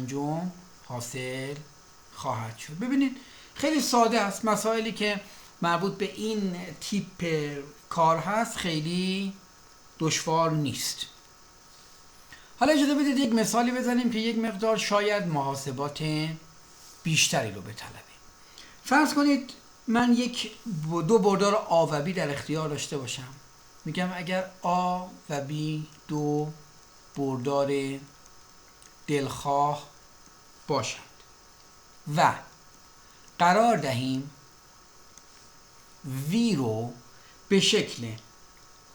پنجم حاصل خواهد شد. ببینید خیلی ساده است، مسائلی که مربوط به این تیپ کار هست خیلی دشوار نیست. حالا اجازه بدید یک مثالی بزنیم که یک مقدار شاید محاسبات بیشتری رو بطلبه. فرض کنید من دو بردار آ و بی در اختیار داشته باشم. میگم اگر آ و بی دو بردار دلخواه باشند و قرار دهیم وی رو به شکل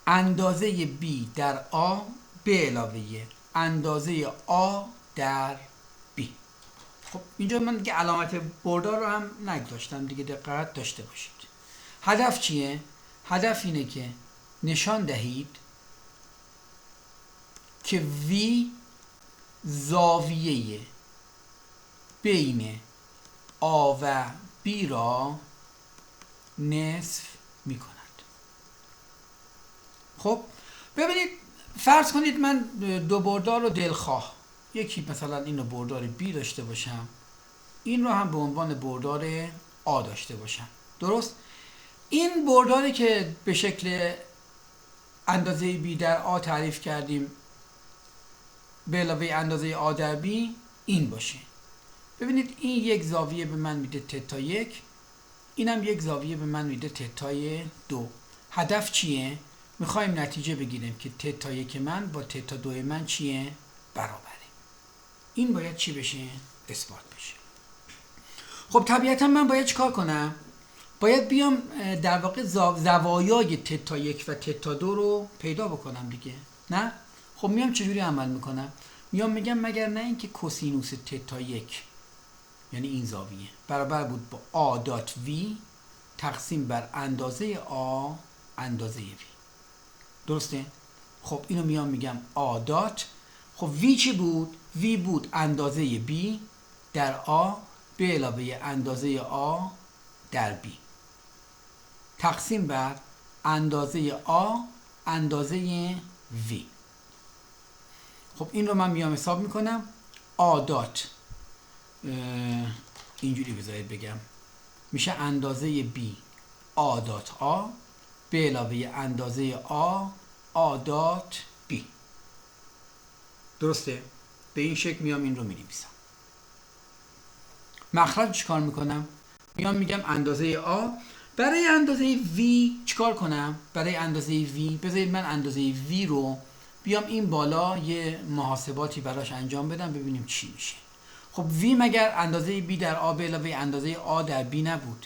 اندازه بی در آ به علاوه اندازه آ در بی. خب اینجا من دیگه علامت بردار رو هم نگذاشتم دیگه، دقت داشته باشید. هدف چیه؟ هدف اینه که نشان دهید که وی زاویه بین آ و بی را نصف می کند. خب ببینید فرض کنید من دو بردار رو دلخواه، یکی مثلا اینو بردار بی داشته باشم، این رو هم به عنوان بردار آ داشته باشم. درست؟ این برداری که به شکل اندازه بی در آ تعریف کردیم به علاوه اندازه آ در بی این باشه. ببینید این یک زاویه به من میده تتا یک، اینم یک زاویه به من میده تتای دو. هدف چیه؟ میخوایم نتیجه بگیریم که تتا یک من با تتا دو من چیه؟ برابره. این باید چی بشه؟ اثبات بشه. خب طبیعتا من باید چیکار کنم؟ باید بیام در واقع زوایای تتا یک و تتا دو رو پیدا بکنم دیگه، نه؟ خب میام چجوری عمل میکنم؟ میام میگم مگر نه اینکه کوسینوس تتا یک یعنی این زاویه برابر بود با آ دات وی تقسیم بر اندازه آ اندازه وی. درسته؟ خب اینو میام میگم آ دات، خب وی چی بود؟ وی بود اندازه بی در آ به علاوه اندازه آ در بی تقسیم بر اندازه آ اندازه وی. خب این رو من میام حساب میکنم. آ دات اینجوری بذارید بگم میشه اندازه بی آ دات آ به علاوه اندازه آ دات بی. درسته؟ به این شکل میام این رو مینویسم. مخرج چیکار میکنم؟ میام میگم اندازه آ برای اندازه وی چیکار کنم؟ برای اندازه وی بذارید من اندازه وی رو بیام این بالا یه محاسباتی براش انجام بدم ببینیم چی میشه. خب وی مگر اندازه بی در آ به علاوه اندازه آ در بی نبود؟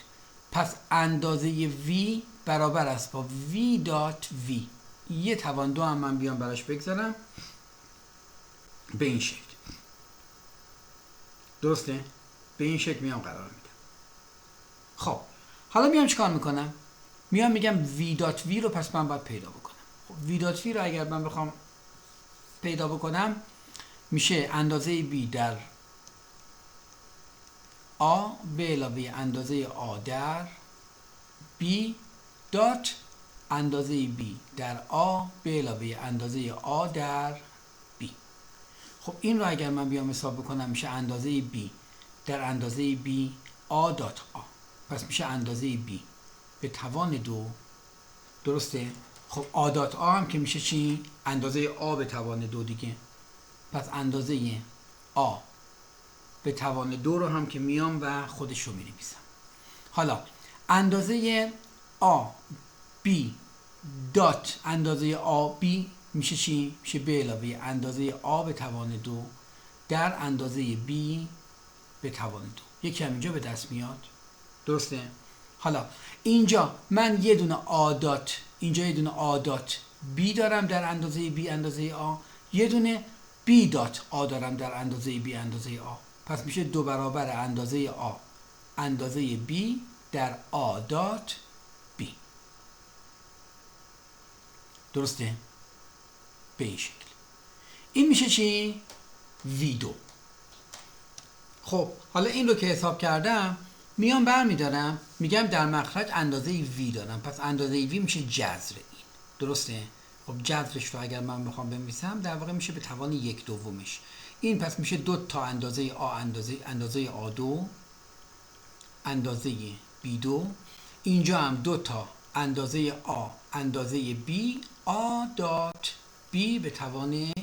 پس اندازه وی برابر است با وی دات وی. یه توان دو هم من بیام براش بگذارم به این شکل. درسته؟ به این شکل میام قرار میدم. خب حالا میام چیکار میکنم؟ میام میگم وی دات وی رو پس من باید پیدا بکنم. خب وی دات وی رو اگر من بخوام پیدا بکنم میشه اندازه بی در آ به علاوه اندازه آ در بی دات اندازه بی در آ به علاوه اندازه آ در بی. خب این رو اگر من بیام حساب بکنم میشه اندازه بی در اندازه بی آ دات آ، پس میشه اندازه بی به توان دو. درسته؟ خب آ دات آ هم که میشه چی؟ اندازه آ به توان دو دیگه. پس اندازه آ به توان دو رو هم که میام و خودش رو مینویسم. حالا اندازه آ بی دات اندازه آ بی میشه چی؟ میشه به علاوه اندازه آ به توان دو در اندازه بی به توان دو. یکی هم اینجا به دست میاد. درسته؟ حالا اینجا من یه دونه آ دات اینجا یه دونه آ دات بی دارم در اندازه بی اندازه آ، یه دونه بی دات آ دارم در اندازه بی اندازه آ، پس میشه دو برابر اندازه آ اندازه بی در آ دات بی. درسته؟ به این شکل. این میشه چی؟ وی دو. خب حالا این رو که حساب کردم میام برمیدارم میگم در مخرج اندازه وی دارم، پس اندازه وی میشه جذر این. درسته؟ خب جذرش رو اگر من بخوام بنویسم در واقع میشه به توان یک دومش. این پس میشه 2 تا اندازه آ اندازه آ2 اندازه B2. اینجا هم 2 تا اندازه آ اندازه B آ دات B به توان 1/2.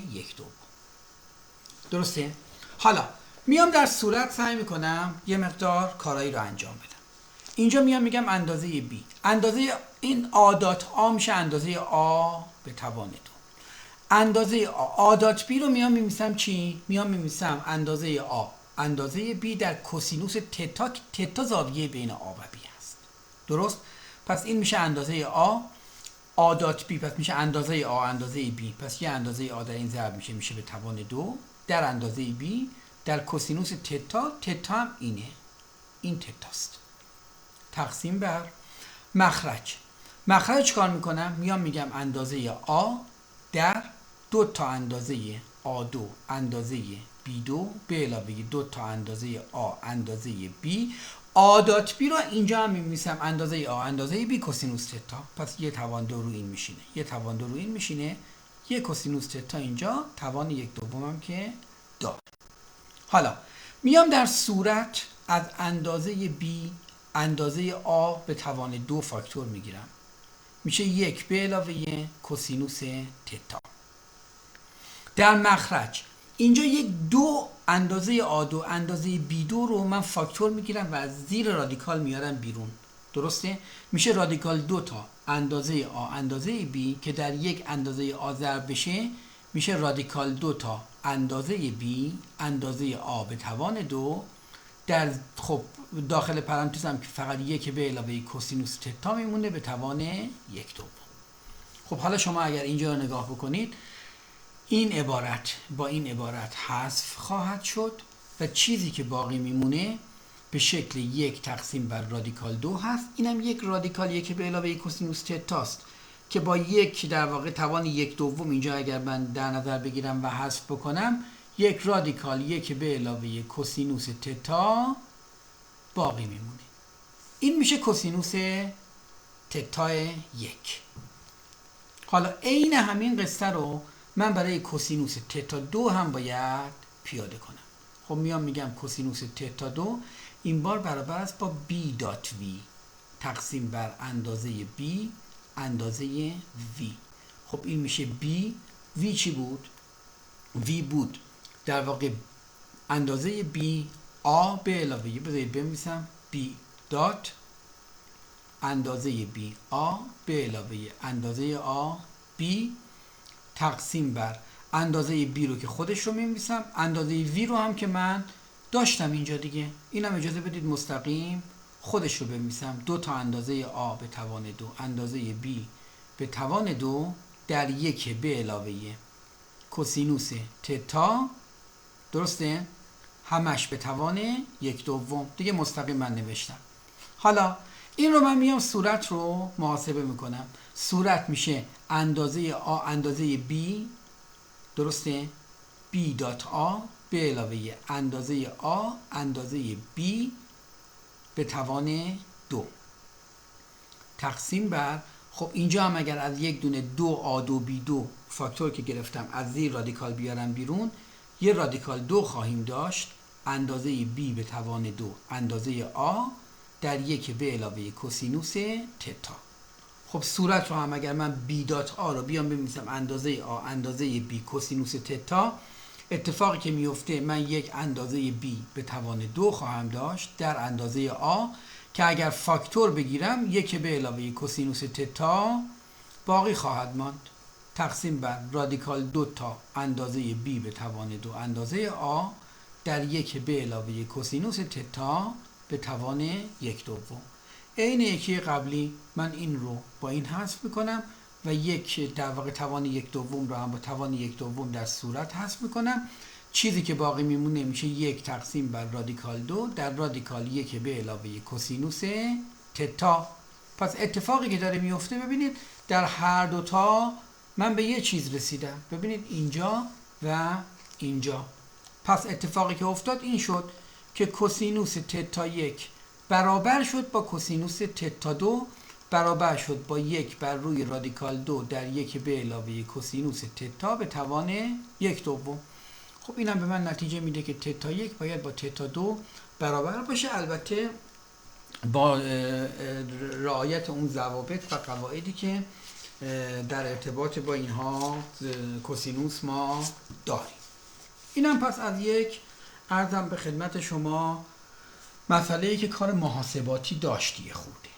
درسته؟ حالا میام در صورت سعی میکنم یه مقدار کارایی رو انجام بدم. اینجا میام میگم اندازه B، اندازه این آ دات آ میشه اندازه آ به توان 2. اندازه آ دات B رو میام میمیسم چی؟ میام میمیسم اندازه آ اندازه B در کوسینوس تتا که تتا زاویه بین آ و B هست. درست؟ پس این میشه اندازه آ دات B، پس میشه اندازه آ اندازه B، پس یه اندازه آ در این ضرب میشه به توان 2 در اندازه B در کوسینوس تتا. تتا هم اینه، این تتاست. تقسیم بر مخرج چیکار میکنم؟ میام میگم اندازه آ در 2 تا اندازه آ2 اندازه B2 به علاوه 2 تا اندازه آ اندازه B. آ دات B رو اینجا هم میمیسم اندازه آ اندازه B کوسینوس تتا، پس یه توان 2 رو این میشینه، یه توان 2 رو این میشینه، یه کوسینوس تتا اینجا توان 1/2 هم که داره. حالا میام در صورت از اندازه B اندازه آ به توان 2 فاکتور میگیرم، میشه 1 به علاوه کوسینوس تتا. در مخرج اینجا یک 2 اندازه آ2 اندازه B2 رو من فاکتور میگیرم و از زیر رادیکال میارم بیرون. درسته؟ میشه رادیکال 2 تا اندازه آ اندازه B که در یک اندازه آ ضرب بشه میشه رادیکال 2 تا اندازه B اندازه آ به توان 2 در خب داخل پرانتز هم که فقط 1 به علاوه کوسینوس تتا میمونه به توان 1/2. خب حالا شما اگر اینجا رو نگاه بکنید این عبارت با این عبارت حذف خواهد شد و چیزی که باقی میمونه به شکل 1 تقسیم بر رادیکال 2 هست. اینم یک رادیکال 1 به علاوه کوسینوس تتاست که با 1 در واقع توان 1/2 اینجا اگر من در نظر بگیرم و حذف بکنم یک رادیکال 1 به علاوه کوسینوس تتا باقی میمونه. این میشه کوسینوس تتا 1. حالا عین همین قصه رو من برای کوسینوس تتا 2 هم باید پیاده کنم. خب میام میگم کوسینوس تتا 2 این بار برابر است با B دات V تقسیم بر اندازه B اندازه V. خب این میشه B. V چی بود؟ V بود در واقع اندازه B A به علاوه بذارید بنویسم B دات اندازه B A به علاوه اندازه A B تقسیم بر اندازه B رو که خودش رو می‌نویسم، اندازه V رو هم که من داشتم اینجا دیگه، اینم اجازه بدید مستقیم خودش رو بنویسم. 2 تا اندازه A به توان 2 اندازه B به توان 2 در 1 به علاوه کوسینوس تتا. درسته؟ همش به توان 1/2 دیگه مستقیم من نوشتم. حالا این رو من میام صورت رو محاسبه میکنم. صورت میشه اندازه آ اندازه B، درسته؟ B دات آ به علاوه اندازه آ اندازه B به توان 2 تقسیم بر خب اینجا هم اگر از یک دونه 2A2B2 فاکتور که گرفتم از زیر رادیکال بیارم بیرون یه رادیکال 2 خواهیم داشت اندازه B به توان 2 اندازه آ در 1 به علاوه کوسینوس تتا. خب صورت رو هم اگر من B دات آ رو بیام بنویسم اندازه آ اندازه B کوسینوس تتا، اتفاقی که میفته من یک اندازه B به توان 2 خواهم داشت در اندازه آ که اگر فاکتور بگیرم 1 به علاوه کوسینوس تتا باقی خواهد ماند تقسیم بر رادیکال 2 تا اندازه B به توان 2 اندازه آ در 1 به علاوه کوسینوس تتا به توان 1/2. عین یکی قبلی من این رو با این حذف میکنم و یک در واقع توان 1/2 رو هم با توان 1/2 در صورت حذف میکنم. چیزی که باقی میمونه میشه 1 تقسیم بر رادیکال 2 در رادیکال 1 به علاوه کوسینوس تتا. پس اتفاقی که داره میفته ببینید در هر دوتا من به یه چیز رسیدم. ببینید اینجا و اینجا. پس اتفاقی که افتاد این شد که کوسینوس تتا 1 برابر شد با کوسینوس تتا 2 برابر شد با 1 بر روی رادیکال 2 در 1 به علاوه کوسینوس تتا به توان 1/2. خب اینم به من نتیجه میده که تتا 1 باید با تتا 2 برابر باشه، البته با رعایت اون ضوابط و قواعدی که در ارتباط با اینها کوسینوس ما داریم. اینم پس از یک عرضم به خدمت شما مسئله‌ای که کار محاسباتی داشتی خورده.